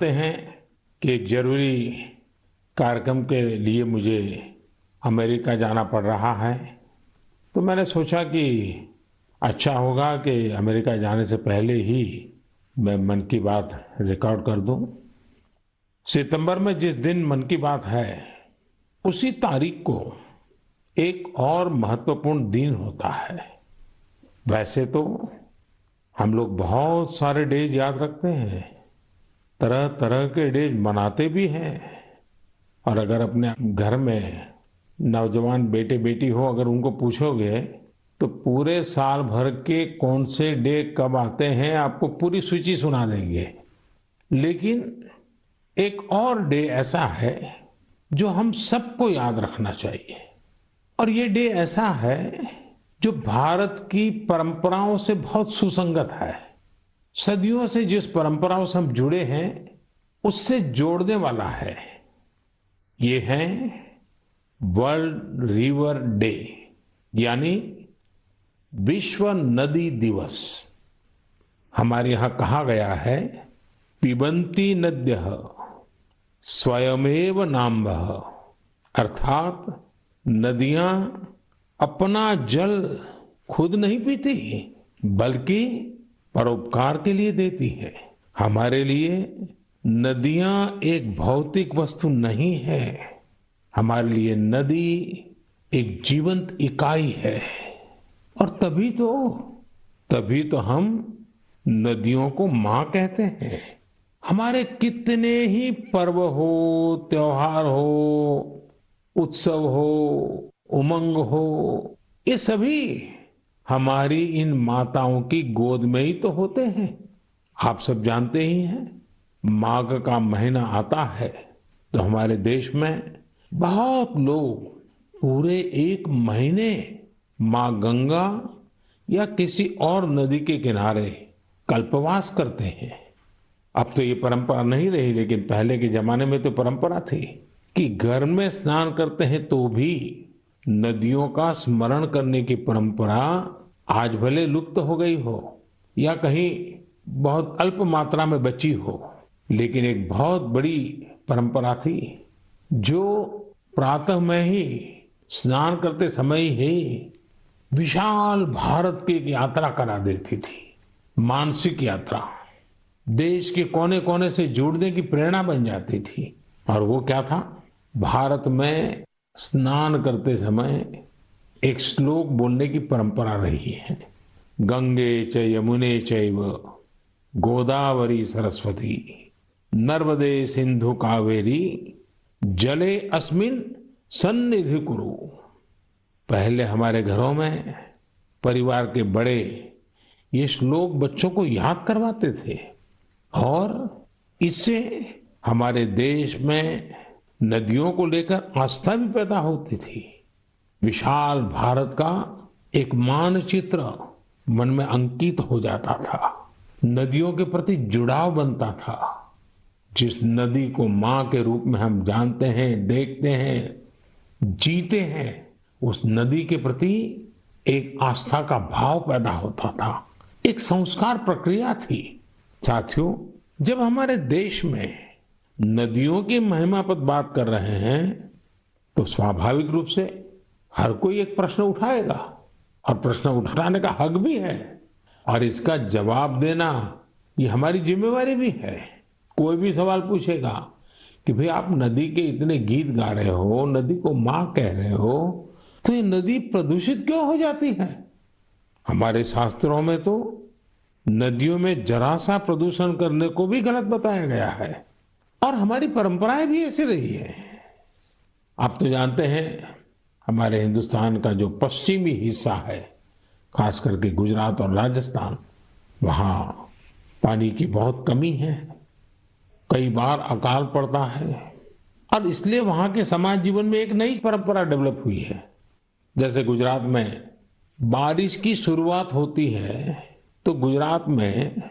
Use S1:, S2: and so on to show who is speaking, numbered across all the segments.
S1: कहते हैं कि एक जरूरी कार्यक्रम के लिए मुझे अमेरिका जाना पड़ रहा है। तो मैंने सोचा कि अच्छा होगा कि अमेरिका जाने से पहले ही मैं मन की बात रिकॉर्ड कर दूं। सितंबर में जिस दिन मन की बात है उसी तारीख को एक और महत्वपूर्ण दिन होता है। वैसे तो हम लोग बहुत सारे डेज याद रखते हैं, तरह तरह के डेज मनाते भी हैं। और अगर अपने घर में नौजवान बेटे बेटी हो, अगर उनको पूछोगे तो पूरे साल भर के कौन से डे कब आते हैं आपको पूरी सूची सुना देंगे। लेकिन एक और डे ऐसा है जो हम सबको याद रखना चाहिए, और ये डे ऐसा है जो भारत की परंपराओं से बहुत सुसंगत है। सदियों से जिस परंपराओं से हम जुड़े हैं उससे जोड़ने वाला है। ये है वर्ल्ड रिवर डे, यानी विश्व नदी दिवस। हमारे यहां कहा गया है, पिबन्ति नद्यः स्वयमेव नाम्भः, अर्थात नदियां अपना जल खुद नहीं पीती बल्कि परोपकार के लिए देती है। हमारे लिए नदियां एक भौतिक वस्तु नहीं है, हमारे लिए नदी एक जीवंत इकाई है। और तभी तो हम नदियों को मां कहते हैं। हमारे कितने ही पर्व हो, त्योहार हो, उत्सव हो, उमंग हो, ये सभी हमारी इन माताओं की गोद में ही तो होते हैं। आप सब जानते ही हैं, माघ का महीना आता है तो हमारे देश में बहुत लोग पूरे एक महीने मां गंगा या किसी और नदी के किनारे कल्पवास करते हैं। अब तो ये परंपरा नहीं रही, लेकिन पहले के जमाने में तो परंपरा थी कि घर में स्नान करते हैं तो भी नदियों का स्मरण करने की परंपरा आज भले लुप्त हो गई हो या कहीं बहुत अल्प मात्रा में बची हो, लेकिन एक बहुत बड़ी परंपरा थी जो प्रातः में ही स्नान करते समय ही विशाल भारत की एक यात्रा करा देती थी। मानसिक यात्रा, देश के कोने कोने से जुड़ने की प्रेरणा बन जाती थी। और वो क्या था, भारत में स्नान करते समय एक श्लोक बोलने की परंपरा रही है। गंगे च यमुने चैव गोदावरी सरस्वती नर्मदे सिंधु कावेरी जले अस्मिन सन्निधि कुरु। पहले हमारे घरों में परिवार के बड़े ये श्लोक बच्चों को याद करवाते थे, और इससे हमारे देश में नदियों को लेकर आस्था भी पैदा होती थी। विशाल भारत का एक मानचित्र मन में अंकित हो जाता था। नदियों के प्रति जुड़ाव बनता था। जिस नदी को मां के रूप में हम जानते हैं, देखते हैं, जीते हैं, उस नदी के प्रति एक आस्था का भाव पैदा होता था। एक संस्कार प्रक्रिया थी। साथियों, जब हमारे देश में नदियों की महिमा पर बात कर रहे हैं तो स्वाभाविक रूप से हर कोई एक प्रश्न उठाएगा, और प्रश्न उठाने का हक भी है, और इसका जवाब देना ये हमारी जिम्मेवारी भी है। कोई भी सवाल पूछेगा कि भाई आप नदी के इतने गीत गा रहे हो, नदी को मां कह रहे हो, तो ये नदी प्रदूषित क्यों हो जाती है? हमारे शास्त्रों में तो नदियों में जरा सा प्रदूषण करने को भी गलत बताया गया है, और हमारी परंपराएं भी ऐसी रही है। आप तो जानते हैं, हमारे हिंदुस्तान का जो पश्चिमी हिस्सा है, खास करके गुजरात और राजस्थान, वहां पानी की बहुत कमी है। कई बार अकाल पड़ता है, और इसलिए वहां के समाज जीवन में एक नई परंपरा डेवलप हुई है। जैसे गुजरात में बारिश की शुरुआत होती है तो गुजरात में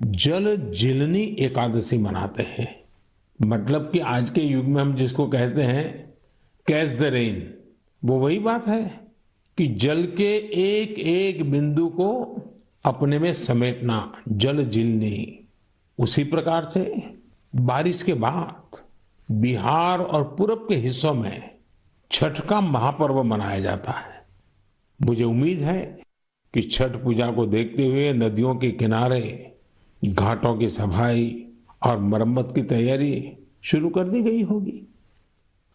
S1: जल जीलनी एकादशी मनाते हैं। मतलब कि आज के युग में हम जिसको कहते हैं कैच द रेन, वो वही बात है कि जल के एक एक बिंदु को अपने में समेटना, जल जीलनी। उसी प्रकार से बारिश के बाद बिहार और पूरब के हिस्सों में छठ का महापर्व मनाया जाता है। मुझे उम्मीद है कि छठ पूजा को देखते हुए नदियों के किनारे घाटों की सफाई और मरम्मत की तैयारी शुरू कर दी गई होगी।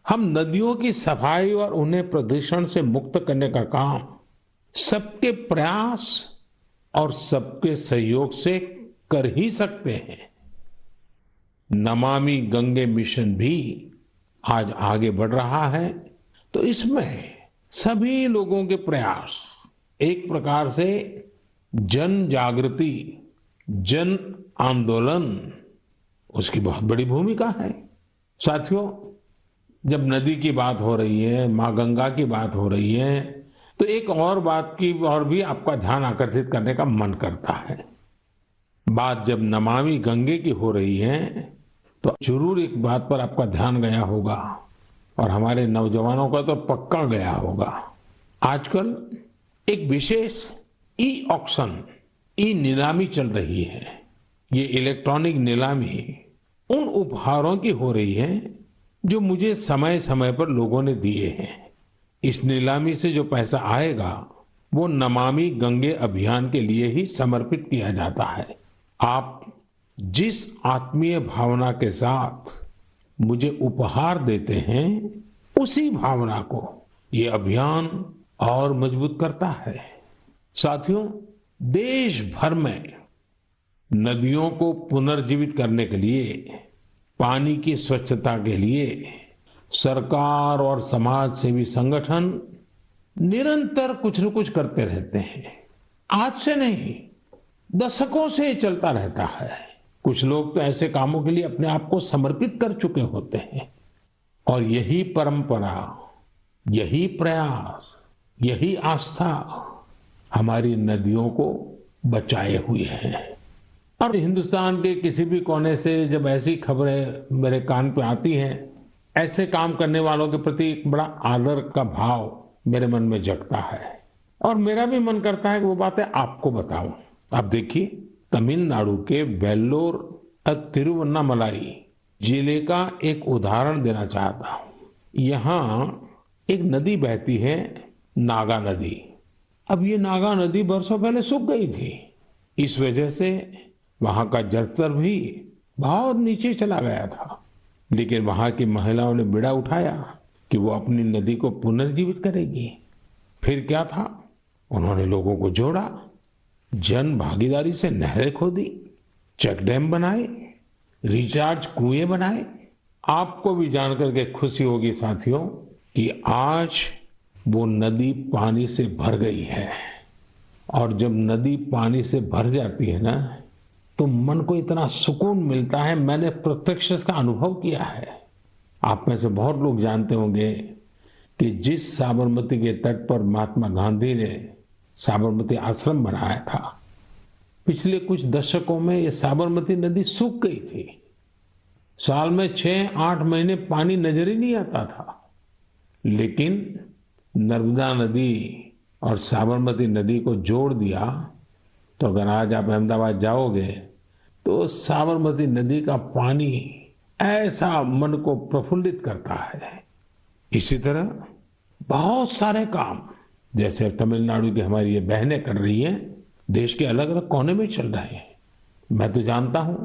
S1: हम नदियों की सफाई और उन्हें प्रदूषण से मुक्त करने का काम सबके प्रयास और सबके सहयोग से कर ही सकते हैं। नमामि गंगे मिशन भी आज आगे बढ़ रहा है, तो इसमें सभी लोगों के प्रयास एक प्रकार से जन जागृति, जन आंदोलन, उसकी बहुत बड़ी भूमिका है। साथियों, जब नदी की बात हो रही है, मां गंगा की बात हो रही है, तो एक और बात की और भी आपका ध्यान आकर्षित करने का मन करता है। बात जब नमामि गंगे की हो रही है तो जरूर एक बात पर आपका ध्यान गया होगा और हमारे नौजवानों का तो पक्का गया होगा। आजकल एक विशेष ई ऑक्शन, ई नीलामी चल रही है। ये इलेक्ट्रॉनिक नीलामी उन उपहारों की हो रही है जो मुझे समय समय पर लोगों ने दिए हैं। इस नीलामी से जो पैसा आएगा वो नमामि गंगे अभियान के लिए ही समर्पित किया जाता है। आप जिस आत्मीय भावना के साथ मुझे उपहार देते हैं, उसी भावना को ये अभियान और मजबूत करता है। साथियों, देश भर में नदियों को पुनर्जीवित करने के लिए, पानी की स्वच्छता के लिए सरकार और समाज सेवी संगठन निरंतर कुछ न कुछ करते रहते हैं। आज से नहीं, दशकों से ये चलता रहता है। कुछ लोग तो ऐसे कामों के लिए अपने आप को समर्पित कर चुके होते हैं और यही परंपरा, यही प्रयास, यही आस्था हमारी नदियों को बचाए हुए है। और हिंदुस्तान के किसी भी कोने से जब ऐसी खबरें मेरे कान पे आती हैं, ऐसे काम करने वालों के प्रति एक बड़ा आदर का भाव मेरे मन में जगता है और मेरा भी मन करता है कि वो बातें आपको बताऊं। आप देखिए, तमिलनाडु के वेल्लोर तिरुवन्नामलाई जिले का एक उदाहरण देना चाहता हूं। यहाँ एक नदी बहती है, नागा नदी। अब ये नागा नदी बरसों पहले सूख गई थी। इस वजह से वहां का जलस्तर भी बहुत नीचे चला गया था। लेकिन वहां की महिलाओं ने बीड़ा उठाया कि वो अपनी नदी को पुनर्जीवित करेगी। फिर क्या था, उन्होंने लोगों को जोड़ा, जन भागीदारी से नहरें खोदी, चेक डैम बनाए, रिचार्ज कुएं बनाए। आपको भी जानकर के खुशी होगी साथियों कि आज वो नदी पानी से भर गई है। और जब नदी पानी से भर जाती है ना, तो मन को इतना सुकून मिलता है। मैंने प्रत्यक्ष इसका अनुभव किया है। आप में से बहुत लोग जानते होंगे कि जिस साबरमती के तट पर महात्मा गांधी ने साबरमती आश्रम बनाया था, पिछले कुछ दशकों में ये साबरमती नदी सूख गई थी। साल में 6-8 महीने पानी नजर ही नहीं आता था। लेकिन नर्मदा नदी और साबरमती नदी को जोड़ दिया, तो अगर आज आप अहमदाबाद जाओगे तो साबरमती नदी का पानी ऐसा मन को प्रफुल्लित करता है। इसी तरह बहुत सारे काम, जैसे तमिलनाडु की हमारी ये बहनें कर रही हैं, देश के अलग अलग कोने में चल रहे हैं। मैं तो जानता हूं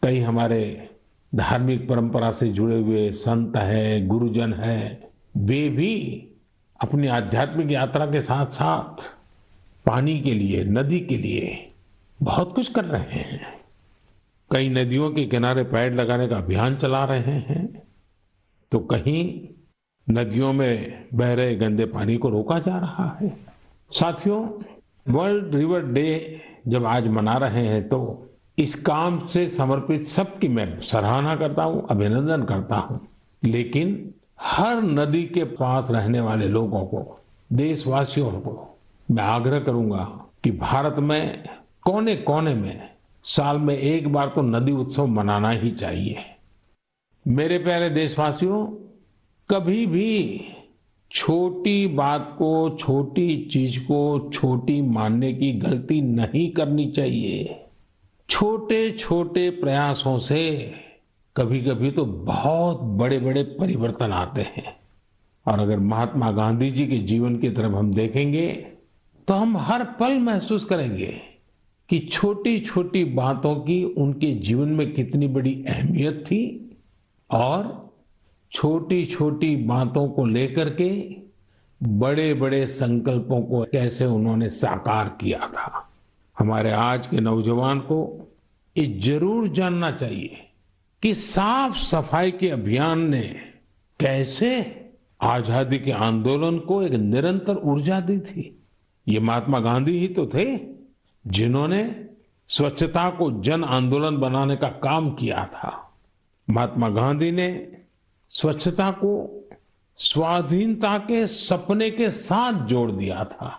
S1: कई हमारे धार्मिक परंपरा से जुड़े हुए संत हैं, गुरुजन हैं, वे भी अपनी आध्यात्मिक यात्रा के साथ साथ पानी के लिए, नदी के लिए बहुत कुछ कर रहे हैं। कई नदियों के किनारे पेड़ लगाने का अभियान चला रहे हैं, तो कहीं नदियों में बह रहे गंदे पानी को रोका जा रहा है। साथियों, वर्ल्ड रिवर डे जब आज मना रहे हैं, तो इस काम से समर्पित सबकी मैं सराहना करता हूं, अभिनंदन करता हूं। लेकिन हर नदी के पास रहने वाले लोगों को, देशवासियों को मैं आग्रह करूंगा कि भारत में कोने कोने में साल में एक बार तो नदी उत्सव मनाना ही चाहिए। मेरे प्यारे देशवासियों, कभी भी छोटी बात को, छोटी चीज को छोटी मानने की गलती नहीं करनी चाहिए। छोटे छोटे प्रयासों से कभी कभी तो बहुत बड़े बड़े परिवर्तन आते हैं। और अगर महात्मा गांधी जी के जीवन की तरफ हम देखेंगे तो हम हर पल महसूस करेंगे कि छोटी छोटी बातों की उनके जीवन में कितनी बड़ी अहमियत थी और छोटी छोटी बातों को लेकर के बड़े बड़े संकल्पों को कैसे उन्होंने साकार किया था। हमारे आज के नौजवान को ये जरूर जानना चाहिए कि साफ सफाई के अभियान ने कैसे आजादी के आंदोलन को एक निरंतर ऊर्जा दी थी। ये महात्मा गांधी ही तो थे जिन्होंने स्वच्छता को जन आंदोलन बनाने का काम किया था। महात्मा गांधी ने स्वच्छता को स्वाधीनता के सपने के साथ जोड़ दिया था।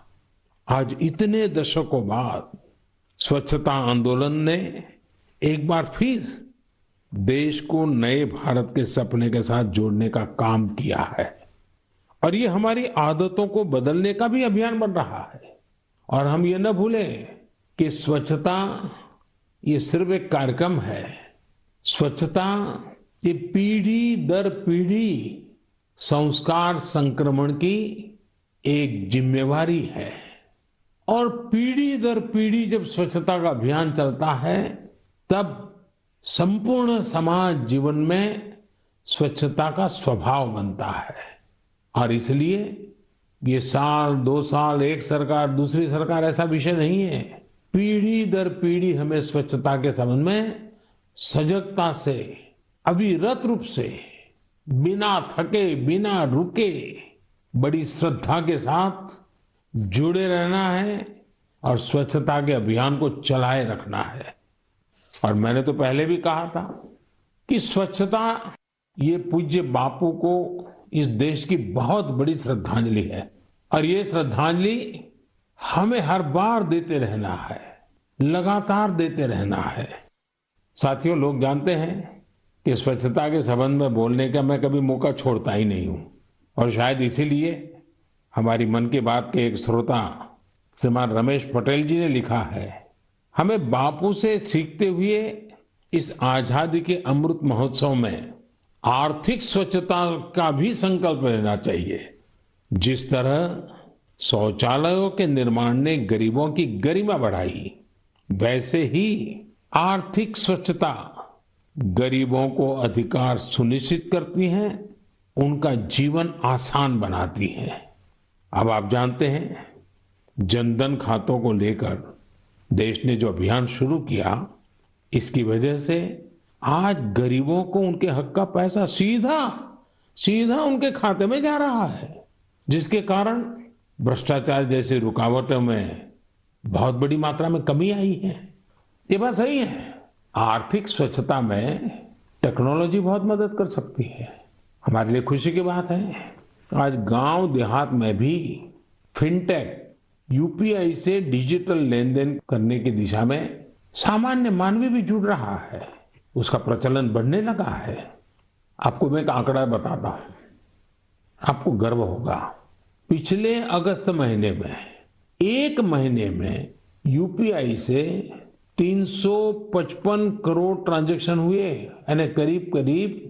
S1: आज इतने दशकों बाद स्वच्छता आंदोलन ने एक बार फिर देश को नए भारत के सपने के साथ जोड़ने का काम किया है और ये हमारी आदतों को बदलने का भी अभियान बन रहा है। और हम ये न भूलें कि स्वच्छता ये सिर्फ एक कार्यक्रम है। स्वच्छता ये पीढ़ी दर पीढ़ी संस्कार संक्रमण की एक जिम्मेवारी है और पीढ़ी दर पीढ़ी जब स्वच्छता का अभियान चलता है तब संपूर्ण समाज जीवन में स्वच्छता का स्वभाव बनता है। और इसलिए ये साल 2 साल एक सरकार दूसरी सरकार ऐसा विषय नहीं है। पीढ़ी दर पीढ़ी हमें स्वच्छता के संबंध में सजगता से अविरत रूप से बिना थके बिना रुके बड़ी श्रद्धा के साथ जुड़े रहना है और स्वच्छता के अभियान को चलाए रखना है। और मैंने तो पहले भी कहा था कि स्वच्छता ये पूज्य बापू को इस देश की बहुत बड़ी श्रद्धांजलि है और ये श्रद्धांजलि हमें हर बार देते रहना है, लगातार देते रहना है। साथियों, लोग जानते हैं कि स्वच्छता के संबंध में बोलने का मैं कभी मौका छोड़ता ही नहीं हूं और शायद इसीलिए हमारी मन की बात के एक श्रोता श्रीमान रमेश पटेल जी ने लिखा है, हमें बापू से सीखते हुए इस आजादी के अमृत महोत्सव में आर्थिक स्वच्छता का भी संकल्प लेना चाहिए। जिस तरह शौचालयों के निर्माण ने गरीबों की गरिमा बढ़ाई, वैसे ही आर्थिक स्वच्छता गरीबों को अधिकार सुनिश्चित करती है, उनका जीवन आसान बनाती है। अब आप जानते हैं, जनधन खातों को लेकर देश ने जो अभियान शुरू किया, इसकी वजह से आज गरीबों को उनके हक का पैसा सीधा सीधा उनके खाते में जा रहा है, जिसके कारण भ्रष्टाचार जैसी रुकावटों में बहुत बड़ी मात्रा में कमी आई है। ये बात सही है। आर्थिक स्वच्छता में टेक्नोलॉजी बहुत मदद कर सकती है। हमारे लिए खुशी की बात है, आज गांव देहात में भी फिनटेक यूपीआई से डिजिटल लेन देन करने की दिशा में सामान्य मानवी भी जुड़ रहा है, उसका प्रचलन बढ़ने लगा है। आपको मैं एक आंकड़ा बताता हूं, आपको गर्व होगा। पिछले अगस्त महीने में एक महीने में यूपीआई से 355 करोड़ ट्रांजैक्शन हुए, यानी करीब करीब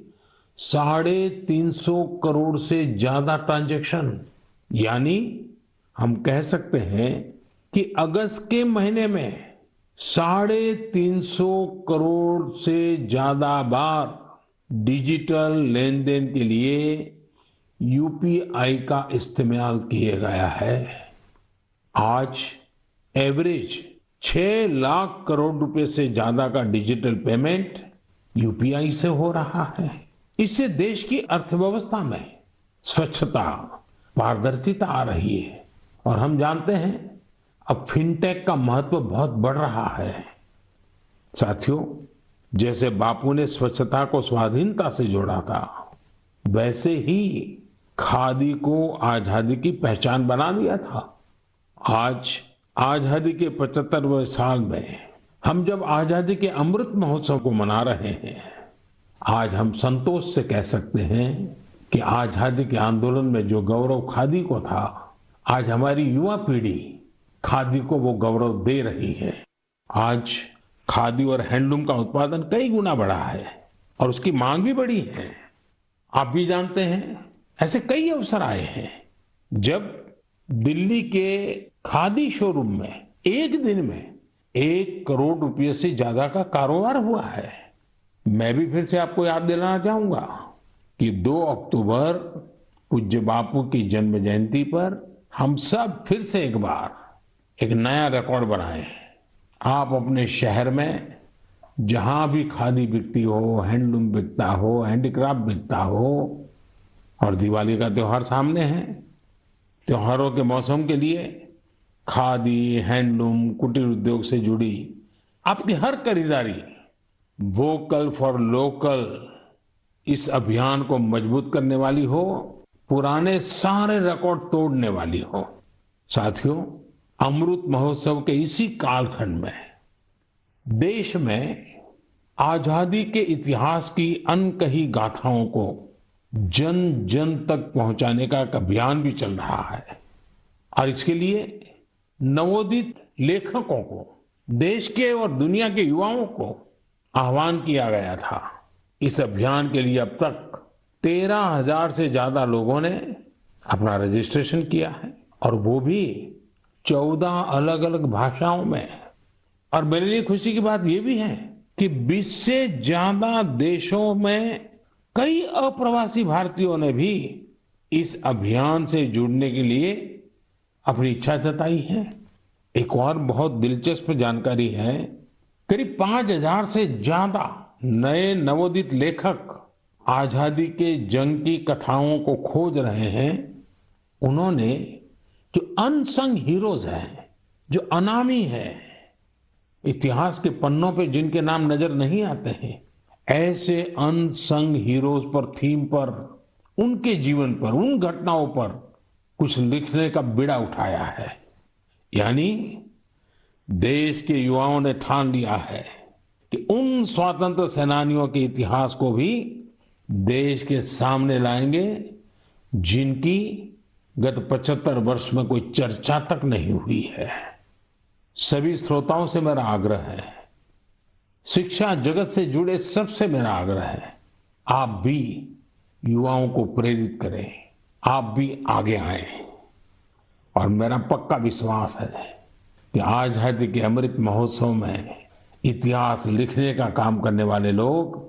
S1: 350 करोड़ से ज्यादा ट्रांजैक्शन। यानी हम कह सकते हैं कि अगस्त के महीने में 350 करोड़ से ज्यादा बार डिजिटल लेन देन के लिए यूपीआई का इस्तेमाल किया गया है। आज एवरेज 6 लाख करोड़ रुपए से ज्यादा का डिजिटल पेमेंट यूपीआई से हो रहा है। इससे देश की अर्थव्यवस्था में स्वच्छता, पारदर्शिता आ रही है और हम जानते हैं अब फिनटेक का महत्व बहुत बढ़ रहा है। साथियों, जैसे बापू ने स्वच्छता को स्वाधीनता से जोड़ा था, वैसे ही खादी को आजादी की पहचान बना दिया था। आज आजादी के 75वें साल में हम जब आजादी के अमृत महोत्सव को मना रहे हैं, आज हम संतोष से कह सकते हैं कि आजादी के आंदोलन में जो गौरव खादी को था, आज हमारी युवा पीढ़ी खादी को वो गौरव दे रही है। आज खादी और हैंडलूम का उत्पादन कई गुना बढ़ा है। और उसकी मांग भी बढ़ी है। आप भी जानते हैं, ऐसे कई अवसर आए हैं जब दिल्ली के खादी शोरूम में एक दिन में 1 करोड़ रुपए से ज्यादा का कारोबार हुआ है। मैं भी फिर से आपको याद दिलाना चाहूंगा कि 2 अक्टूबर पूज्य बापू की जन्म जयंती पर हम सब फिर से एक बार एक नया रिकॉर्ड बनाए। आप अपने शहर में जहां भी खादी बिकती हो, हैंडलूम बिकता हो, हैंडीक्राफ्ट बिकता हो, और दिवाली का त्योहार सामने है, त्योहारों के मौसम के लिए खादी, हैंडलूम, कुटीर उद्योग से जुड़ी आपकी हर खरीदारी वोकल फॉर लोकल इस अभियान को मजबूत करने वाली हो, पुराने सारे रिकॉर्ड तोड़ने वाली हो। साथियों, अमृत महोत्सव के इसी कालखंड में देश में आजादी के इतिहास की अनकही गाथाओं को जन जन तक पहुंचाने का एक अभियान भी चल रहा है। और इसके लिए नवोदित लेखकों को, देश के और दुनिया के युवाओं को आह्वान किया गया था। इस अभियान के लिए अब तक 13,000 से ज्यादा लोगों ने अपना रजिस्ट्रेशन किया है, और वो भी 14 अलग अलग भाषाओं में। और मेरे लिए खुशी की बात यह भी है कि 20 से ज्यादा देशों में कई अप्रवासी भारतीयों ने भी इस अभियान से जुड़ने के लिए अपनी इच्छा जताई है। एक और बहुत दिलचस्प जानकारी है, करीब 5,000 से ज्यादा नए नवोदित लेखक आजादी के जंग की कथाओं को खोज रहे हैं। उन्होंने जो अनसंग हीरोज हैं, जो अनामी हैं, इतिहास के पन्नों पे जिनके नाम नजर नहीं आते हैं, ऐसे अनसंग हीरोज पर, थीम पर, उनके जीवन पर, उन घटनाओं पर कुछ लिखने का बीड़ा उठाया है। यानी देश के युवाओं ने ठान लिया है कि उन स्वतंत्र सेनानियों के इतिहास को भी देश के सामने लाएंगे जिनकी गत 75 वर्ष में कोई चर्चा तक नहीं हुई है। सभी श्रोताओं से मेरा आग्रह है, शिक्षा जगत से जुड़े सबसे मेरा आग्रह है, आप भी युवाओं को प्रेरित करें, आप भी आगे आएं। और मेरा पक्का विश्वास है कि आजादी के अमृत महोत्सव में इतिहास लिखने का काम करने वाले लोग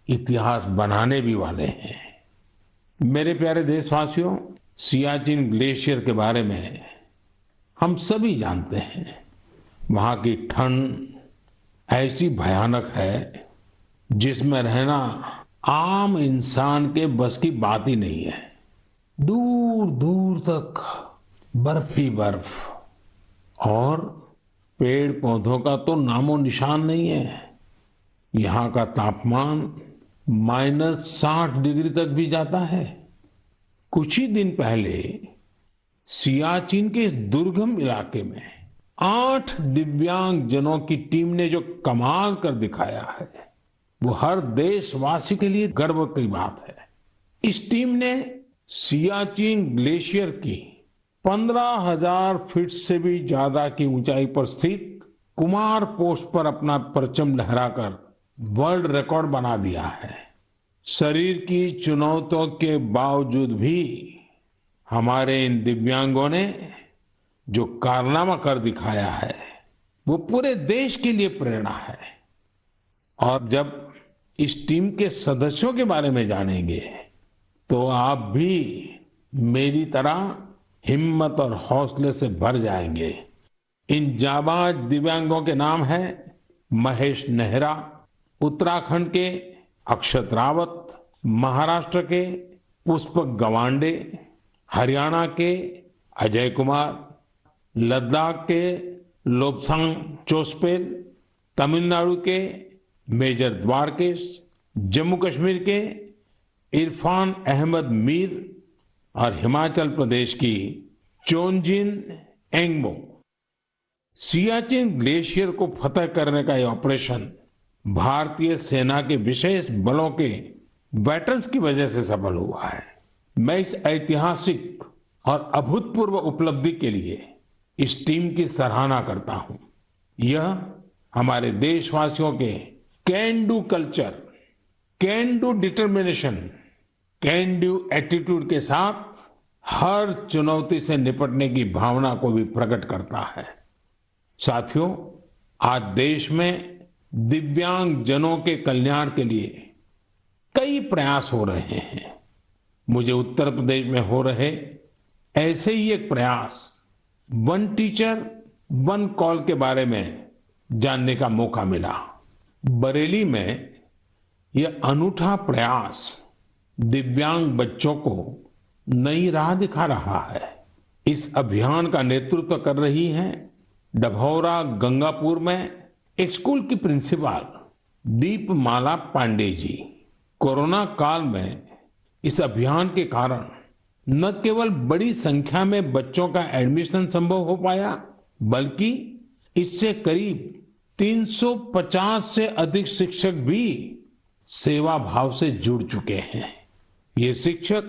S1: इतिहास बनाने भी वाले हैं। मेरे प्यारे देशवासियों, सियाचिन ग्लेशियर के बारे में हम सभी जानते हैं। वहां की ठंड ऐसी भयानक है जिसमें रहना आम इंसान के बस की बात ही नहीं है। दूर दूर तक बर्फ ही बर्फ, और पेड़ पौधों का तो नामो निशान नहीं है। यहाँ का तापमान -60 डिग्री तक भी जाता है। कुछ ही दिन पहले सियाचिन के इस दुर्गम इलाके में 8 दिव्यांग जनों की टीम ने जो कमाल कर दिखाया है, वो हर देशवासी के लिए गर्व की बात है। इस टीम ने सियाचिन ग्लेशियर की 15,000 फीट से भी ज्यादा की ऊंचाई पर स्थित कुमार पोस्ट पर अपना परचम लहराकर वर्ल्ड रिकॉर्ड बना दिया है। शरीर की चुनौतियों के बावजूद भी हमारे इन दिव्यांगों ने जो कारनामा कर दिखाया है, वो पूरे देश के लिए प्रेरणा है। और जब इस टीम के सदस्यों के बारे में जानेंगे तो आप भी मेरी तरह हिम्मत और हौसले से भर जाएंगे। इन जाबाज दिव्यांगों के नाम हैं महेश नेहरा, उत्तराखंड के अक्षत रावत, महाराष्ट्र के पुष्पक गवांडे, हरियाणा के अजय कुमार, लद्दाख के लोब्सांग चोस्पेल, तमिलनाडु के मेजर द्वारकेश, जम्मू कश्मीर के इरफान अहमद मीर और हिमाचल प्रदेश की चोंजिन एंगमो। सियाचिन ग्लेशियर को फतह करने का यह ऑपरेशन भारतीय सेना के विशेष बलों के वेटरन्स की वजह से सफल हुआ है। मैं इस ऐतिहासिक और अभूतपूर्व उपलब्धि के लिए इस टीम की सराहना करता हूं। यह हमारे देशवासियों के can do culture can do determination, can do attitude के साथ हर चुनौती से निपटने की भावना को भी प्रकट करता है। साथियों, आज देश में दिव्यांग जनों के कल्याण के लिए कई प्रयास हो रहे हैं। मुझे उत्तर प्रदेश में हो रहे ऐसे ही एक प्रयास वन टीचर वन कॉल के बारे में जानने का मौका मिला। बरेली में यह अनूठा प्रयास दिव्यांग बच्चों को नई राह दिखा रहा है। इस अभियान का नेतृत्व कर रही हैं डभौरा गंगापुर में एक स्कूल की प्रिंसिपल दीपमाला पांडे जी। कोरोना काल में इस अभियान के कारण न केवल बड़ी संख्या में बच्चों का एडमिशन संभव हो पाया, बल्कि इससे करीब 350 से अधिक शिक्षक भी सेवा भाव से जुड़ चुके हैं। ये शिक्षक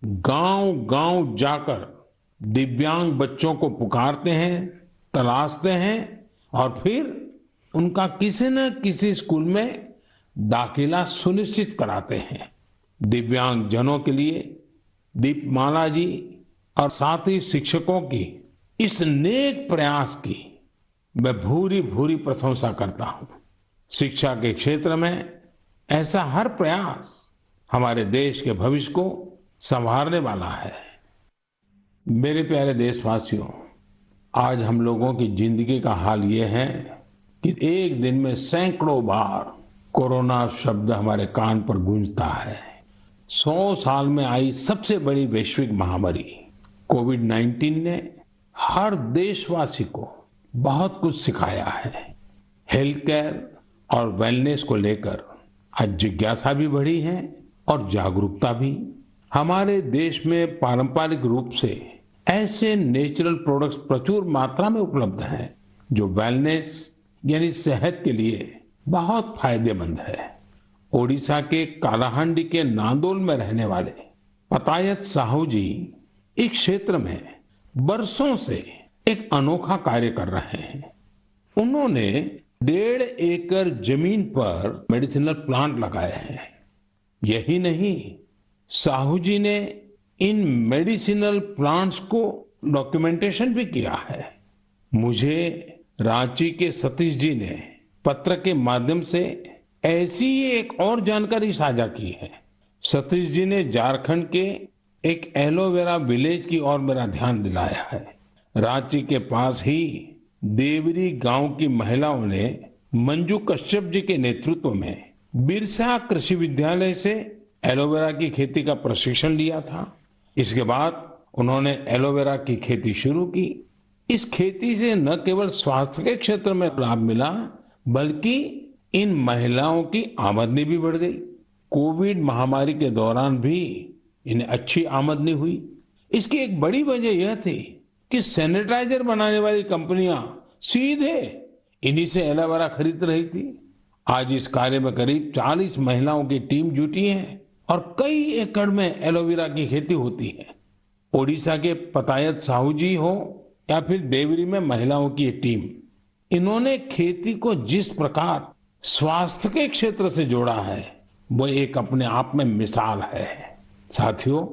S1: गांव-गांव जाकर दिव्यांग बच्चों को पुकारते हैं, तलाशते हैं और फिर उनका किसी न किसी स्कूल में दाखिला सुनिश्चित कराते हैं। दिव्यांग जनों के लिए दीपमाला जी और साथ ही शिक्षकों की इस नेक प्रयास की मैं भूरी भूरी प्रशंसा करता हूं। शिक्षा के क्षेत्र में ऐसा हर प्रयास हमारे देश के भविष्य को संवारने वाला है। मेरे प्यारे देशवासियों, आज हम लोगों की जिंदगी का हाल ये है कि एक दिन में सैकड़ों बार कोरोना शब्द हमारे कान पर गूंजता है। 100 साल में आई सबसे बड़ी वैश्विक महामारी कोविड-19 ने हर देशवासी को बहुत कुछ सिखाया है। हेल्थ केयर और वेलनेस को लेकर आज जिज्ञासा भी बढ़ी है और जागरूकता भी। हमारे देश में पारंपरिक रूप से ऐसे नेचुरल प्रोडक्ट्स प्रचुर मात्रा में उपलब्ध हैं जो वेलनेस यानी सेहत के लिए बहुत फायदेमंद है। ओडिशा के कालाहांडी के नांदोल में रहने वाले पतायत साहू जी इस क्षेत्र में बरसों से एक अनोखा कार्य कर रहे हैं। उन्होंने 1.5 एकड़ जमीन पर मेडिसिनल प्लांट लगाए हैं। यही नहीं, साहू जी ने इन मेडिसिनल प्लांट्स को डॉक्यूमेंटेशन भी किया है। मुझे रांची के सतीश जी ने पत्र के माध्यम से ऐसी ही एक और जानकारी साझा की है। सतीश जी ने झारखंड के एक एलोवेरा विलेज की ओर मेरा ध्यान दिलाया है। रांची के पास ही देवरी गांव की महिलाओं ने मंजू कश्यप जी के नेतृत्व में बिरसा कृषि विद्यालय से एलोवेरा की खेती का प्रशिक्षण लिया था। इसके बाद उन्होंने एलोवेरा की खेती शुरू की। इस खेती से न केवल स्वास्थ्य के क्षेत्र में लाभ मिला, बल्कि इन महिलाओं की आमदनी भी बढ़ गई। कोविड महामारी के दौरान भी इन्हें अच्छी आमदनी हुई। इसकी एक बड़ी वजह यह थी कि सैनिटाइजर बनाने वाली कंपनियां सीधे इन्हीं से एलोवेरा खरीद रही थी। आज इस कार्य में करीब 40 महिलाओं की टीम जुटी है और कई एकड़ में एलोवेरा की खेती होती है। ओडिशा के पतायत साहू जी हो या फिर देवरी में महिलाओं की टीम, इन्होंने खेती को जिस प्रकार स्वास्थ्य के क्षेत्र से जोड़ा है वो एक अपने आप में मिसाल है। साथियों,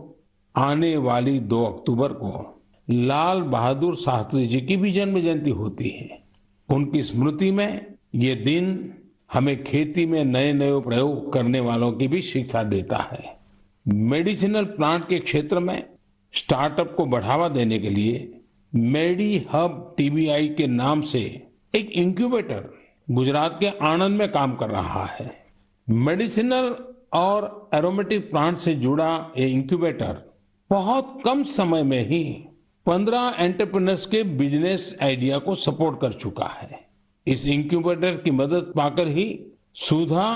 S1: आने वाली 2 अक्टूबर को लाल बहादुर शास्त्री जी की भी जन्म जयंती होती है। उनकी स्मृति में ये दिन हमें खेती में नए नए प्रयोग करने वालों की भी शिक्षा देता है। मेडिसिनल प्लांट के क्षेत्र में स्टार्टअप को बढ़ावा देने के लिए मेडी हब टीबीआई के नाम से एक इंक्यूबेटर गुजरात के आणंद में काम कर रहा है। मेडिसिनल और एरोमेटिक प्लांट से जुड़ा ये इंक्यूबेटर बहुत कम समय में ही 15 एंटरप्रेन्योर्स के बिजनेस आइडिया को सपोर्ट कर चुका है। इस इंक्यूबेटर की मदद पाकर ही सुधा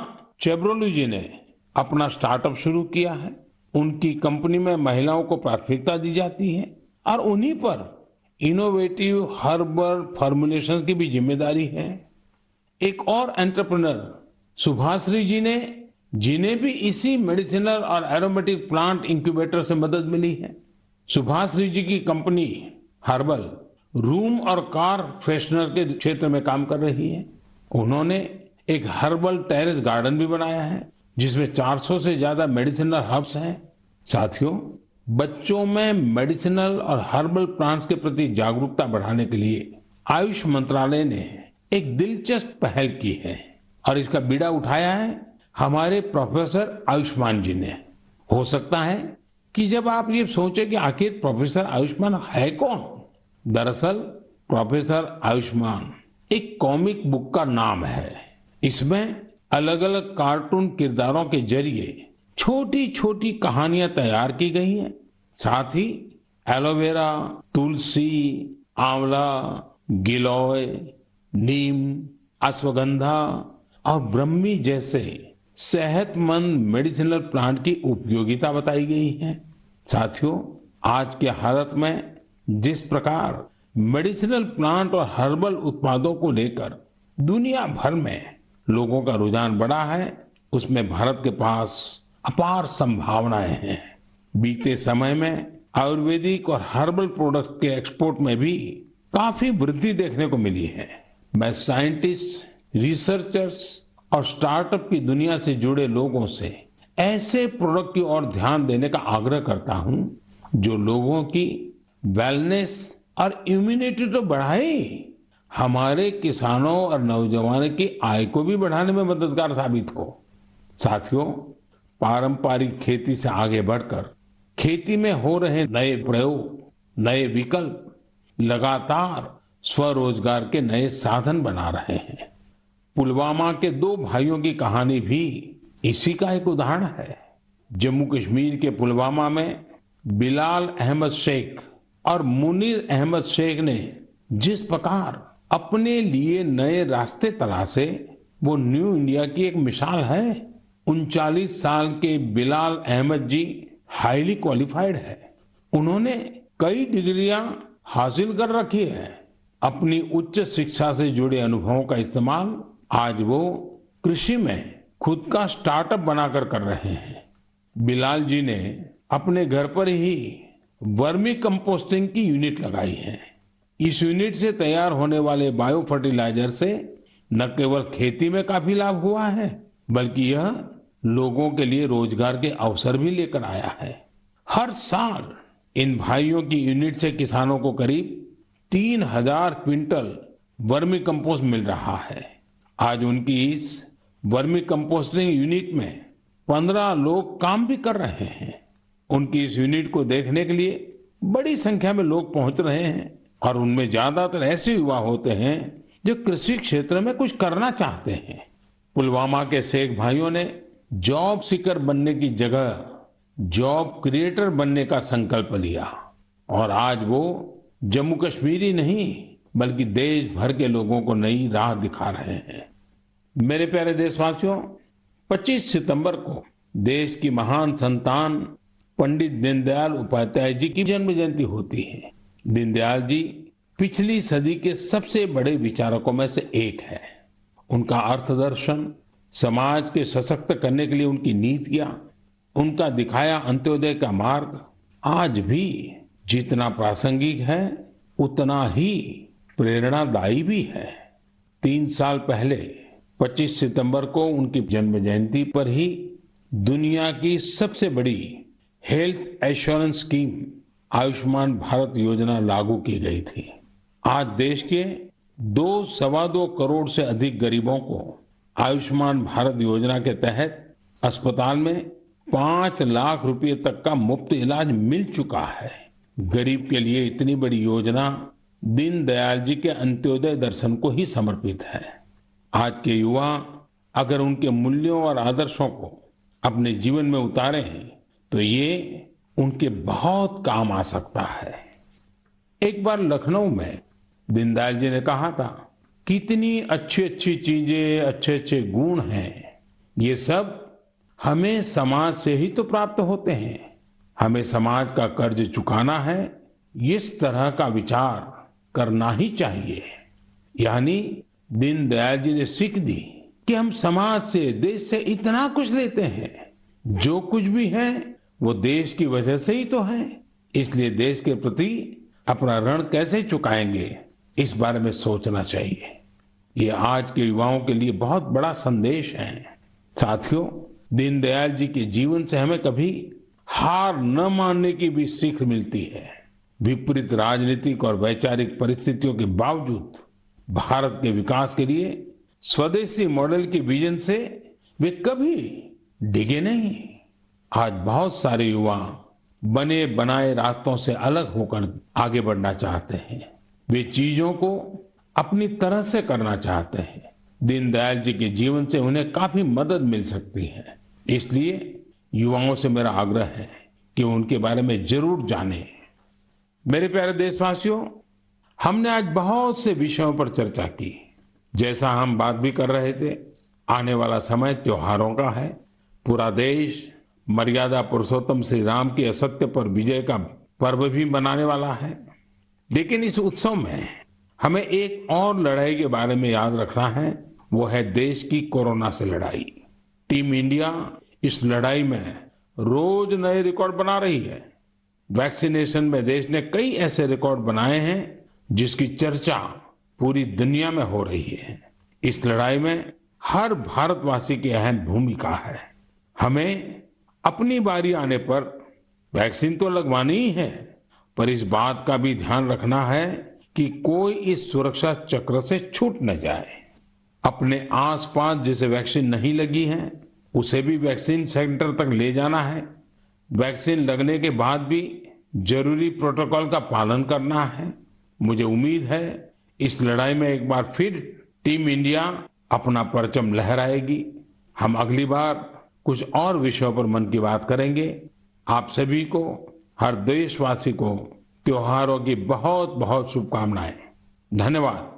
S1: चेब्रोलू जी ने अपना स्टार्टअप शुरू किया है। उनकी कंपनी में महिलाओं को प्राथमिकता दी जाती है और उन्हीं पर इनोवेटिव हर्बल फॉर्मुलेशंस की भी जिम्मेदारी है। एक और एंटरप्रेन्योर सुभाश्री जी ने, जिन्हें भी इसी मेडिसिनल और एरोमेटिक प्लांट इंक्यूबेटर से मदद मिली है। सुभाश्री जी की कंपनी हर्बल रूम और कार फ्रेशनर के क्षेत्र में काम कर रही है। उन्होंने एक हर्बल टेरेस गार्डन भी बनाया है जिसमें 400 से ज्यादा मेडिसिनल हर्ब्स हैं। साथियों, बच्चों में मेडिसिनल और हर्बल प्लांट्स के प्रति जागरूकता बढ़ाने के लिए आयुष मंत्रालय ने एक दिलचस्प पहल की है और इसका बीड़ा उठाया है हमारे प्रोफेसर आयुष्मान जी ने। हो सकता है कि जब आप ये सोचें कि आखिर प्रोफेसर आयुष्मान है कौन, दरअसल प्रोफेसर आयुष्मान एक कॉमिक बुक का नाम है। इसमें अलग अलग कार्टून किरदारों के जरिए छोटी छोटी कहानियां तैयार की गई हैं। साथ ही एलोवेरा, तुलसी, आंवला, गिलोय, नीम, अश्वगंधा और ब्रह्मी जैसे सेहतमंद मेडिसिनल प्लांट की उपयोगिता बताई गई है। साथियों, आज के हालत में जिस प्रकार मेडिसिनल प्लांट और हर्बल उत्पादों को लेकर दुनिया भर में लोगों का रुझान बढ़ा है, उसमें भारत के पास अपार संभावनाएं हैं। बीते समय में आयुर्वेदिक और हर्बल प्रोडक्ट के एक्सपोर्ट में भी काफी वृद्धि देखने को मिली है। मैं साइंटिस्ट, रिसर्चर्स और स्टार्टअप की दुनिया से जुड़े लोगों से ऐसे प्रोडक्ट की ओर ध्यान देने का आग्रह करता हूं जो लोगों की वेलनेस और इम्यूनिटी तो बढ़ाए, हमारे किसानों और नौजवानों की आय को भी बढ़ाने में मददगार साबित हो। साथियों, पारंपरिक खेती से आगे बढ़कर खेती में हो रहे नए प्रयोग, नए विकल्प लगातार स्वरोजगार के नए साधन बना रहे हैं। पुलवामा के दो भाइयों की कहानी भी इसी का एक उदाहरण है। जम्मू कश्मीर के पुलवामा में बिलाल अहमद शेख और मुनीर अहमद शेख ने जिस प्रकार अपने लिए नए रास्ते तलाशे, वो न्यू इंडिया की एक मिसाल है। 39 साल के बिलाल अहमद जी हाईली क्वालिफाइड है। उन्होंने कई डिग्रियां हासिल कर रखी है। अपनी उच्च शिक्षा से जुड़े अनुभवों का इस्तेमाल आज वो कृषि में खुद का स्टार्टअप बनाकर कर रहे हैं। बिलाल जी ने अपने घर पर ही वर्मी कंपोस्टिंग की यूनिट लगाई है। इस यूनिट से तैयार होने वाले बायो फर्टिलाइजर से न केवल खेती में काफी लाभ हुआ है, बल्कि यह लोगों के लिए रोजगार के अवसर भी लेकर आया है। हर साल इन भाइयों की यूनिट से किसानों को करीब 3000 क्विंटल वर्मी कंपोस्ट मिल रहा है। आज उनकी इस वर्मी कंपोस्टिंग यूनिट में 15 लोग काम भी कर रहे हैं। उनकी इस यूनिट को देखने के लिए बड़ी संख्या में लोग पहुंच रहे हैं और उनमें ज्यादातर ऐसे युवा होते हैं जो कृषि क्षेत्र में कुछ करना चाहते हैं। पुलवामा के शेख भाइयों ने जॉब सीकर बनने की जगह जॉब क्रिएटर बनने का संकल्प लिया और आज वो जम्मू कश्मीर ही नहीं बल्कि देश भर के लोगों को नई राह दिखा रहे हैं। मेरे प्यारे देशवासियों, 25 सितंबर को देश की महान संतान पंडित दीनदयाल उपाध्याय जी की जन्म जयंती होती है। दीनदयाल जी पिछली सदी के सबसे बड़े विचारकों में से एक है। उनका अर्थदर्शन, समाज के सशक्त करने के लिए उनकी नीतियां, उनका दिखाया अंत्योदय का मार्ग आज भी जितना प्रासंगिक है उतना ही प्रेरणादायी भी है। 3 साल पहले 25 सितंबर को उनकी जन्म जयंती पर ही दुनिया की सबसे बड़ी health assurance scheme Ayushman Bharat योजना लागू की गई थी। आज देश के 2-2.25 करोड़ से अधिक गरीबों को आयुष्मान भारत योजना के तहत अस्पताल में 5 लाख रुपए तक का मुफ्त इलाज मिल चुका है। गरीब के लिए इतनी बड़ी योजना दीनदयाल जी के अंत्योदय दर्शन को ही समर्पित है। आज के युवा अगर उनके मूल्यों और आदर्शों को अपने जीवन में उतारे तो ये उनके बहुत काम आ सकता है। एक बार लखनऊ में दीनदयाल जी ने कहा था, कितनी अच्छी अच्छी चीजें, अच्छे अच्छे गुण हैं, ये सब हमें समाज से ही तो प्राप्त होते हैं। हमें समाज का कर्ज चुकाना है, इस तरह का विचार करना ही चाहिए। यानी दीनदयाल जी ने सीख दी कि हम समाज से, देश से इतना कुछ लेते हैं, जो कुछ भी है वो देश की वजह से ही तो है। इसलिए देश के प्रति अपना ऋण कैसे चुकाएंगे, इस बारे में सोचना चाहिए। ये आज के युवाओं के लिए बहुत बड़ा संदेश है। साथियों, दीनदयाल जी के जीवन से हमें कभी हार न मानने की भी सीख मिलती है। विपरीत राजनीतिक और वैचारिक परिस्थितियों के बावजूद भारत के विकास के लिए स्वदेशी मॉडल के विजन से वे कभी डिगे नहीं। आज बहुत सारे युवा बने बनाए रास्तों से अलग होकर आगे बढ़ना चाहते हैं। वे चीजों को अपनी तरह से करना चाहते हैं। दीनदयाल जी के जीवन से उन्हें काफी मदद मिल सकती है। इसलिए युवाओं से मेरा आग्रह है कि उनके बारे में जरूर जानें। मेरे प्यारे देशवासियों, हमने आज बहुत से विषयों पर चर्चा की। जैसा हम बात भी कर रहे थे, आने वाला समय त्योहारों का है। पूरा देश मर्यादा पुरुषोत्तम श्री राम की असत्य पर विजय का पर्व भी मनाने वाला है। लेकिन इस उत्सव में हमें एक और लड़ाई के बारे में याद रखना है, वो है देश की कोरोना से लड़ाई। टीम इंडिया इस लड़ाई में रोज नए रिकॉर्ड बना रही है। वैक्सीनेशन में देश ने कई ऐसे रिकॉर्ड बनाए हैं जिसकी चर्चा पूरी दुनिया में हो रही है। इस लड़ाई में हर भारतवासी की अहम भूमिका है। हमें अपनी बारी आने पर वैक्सीन तो लगवानी ही है, पर इस बात का भी ध्यान रखना है कि कोई इस सुरक्षा चक्र से छूट न जाए। अपने आसपास जिसे वैक्सीन नहीं लगी है उसे भी वैक्सीन सेंटर तक ले जाना है। वैक्सीन लगने के बाद भी जरूरी प्रोटोकॉल का पालन करना है। मुझे उम्मीद है इस लड़ाई में एक बार फिर टीम इंडिया अपना परचम लहराएगी। हम अगली बार कुछ और विषयों पर मन की बात करेंगे। आप सभी को, हर देशवासी को त्योहारों की बहुत बहुत शुभकामनाएं। धन्यवाद।